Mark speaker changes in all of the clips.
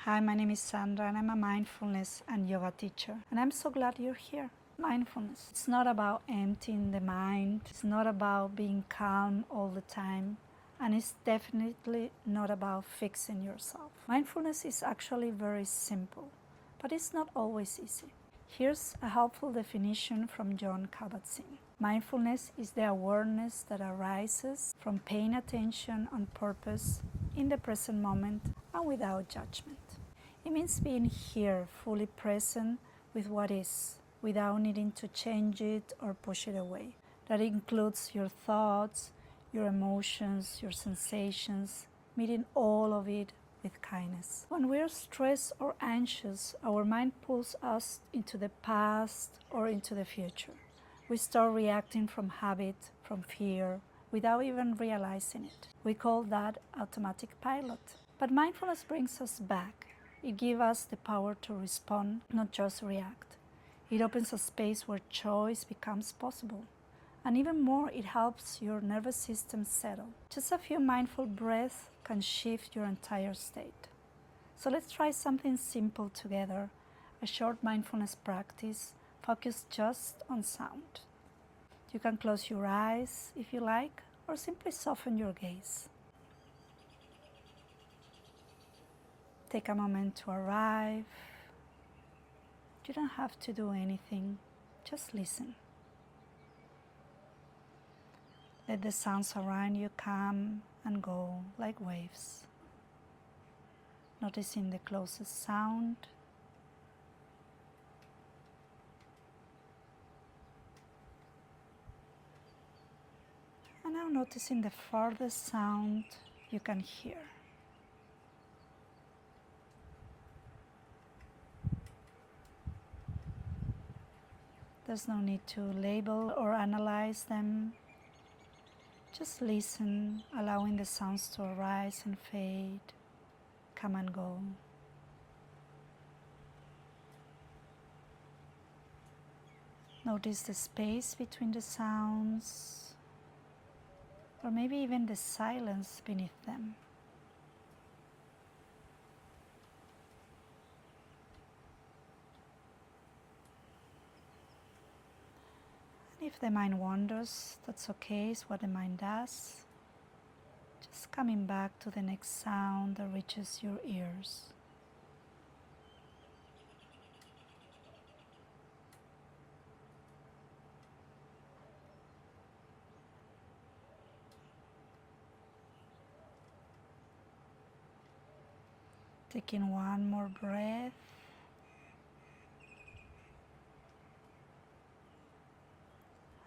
Speaker 1: Hi, my name is Sandra and I'm a mindfulness and yoga teacher. And I'm so glad you're here. Mindfulness. It's not about emptying the mind. It's not about being calm all the time. And it's definitely not about fixing yourself. Mindfulness is actually very simple, but it's not always easy. Here's a helpful definition from Zichron Yaakov. Mindfulness is the awareness that arises from paying attention on purpose in the present moment and without judgment. It means being here, fully present with what is, without needing to change it or push it away. That includes your thoughts, your emotions, your sensations, meeting all of it with kindness. When we're stressed or anxious, our mind pulls us into the past or into the future. We start reacting from habit, from fear, without even realizing it. We call that automatic pilot. But mindfulness brings us back. It gives us the power to respond, not just react. It opens a space where choice becomes possible. And even more, it helps your nervous system settle. Just a few mindful breaths can shift your entire state. So let's try something simple together, a short mindfulness practice focused just on sound. You can close your eyes if you like, or simply soften your gaze. Take a moment to arrive. You don't have to do anything, just listen. Let the sounds around you come and go like waves. Noticing the closest sound. And now noticing the farthest sound you can hear. There's no need to label or analyze them. Just listen, allowing the sounds to arise and fade, come and go. Notice the space between the sounds, or maybe even the silence beneath them. If the mind wanders, that's okay, it's what the mind does. Just coming back to the next sound that reaches your ears. Taking one more breath.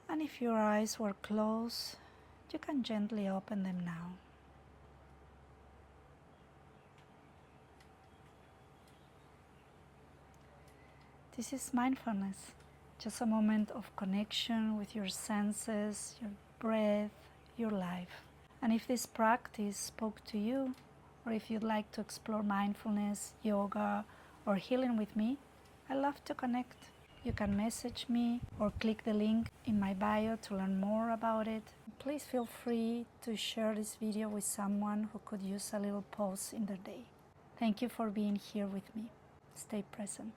Speaker 1: And if your eyes were closed, you can gently open them now. This is mindfulness, just a moment of connection with your senses, your breath, your life. And if this practice spoke to you, or if you'd like to explore mindfulness, yoga, or healing with me, I'd love to connect. You can message me or click the link in my bio to learn more about it. Please feel free to share this video with someone who could use a little pause in their day. Thank you for being here with me. Stay present.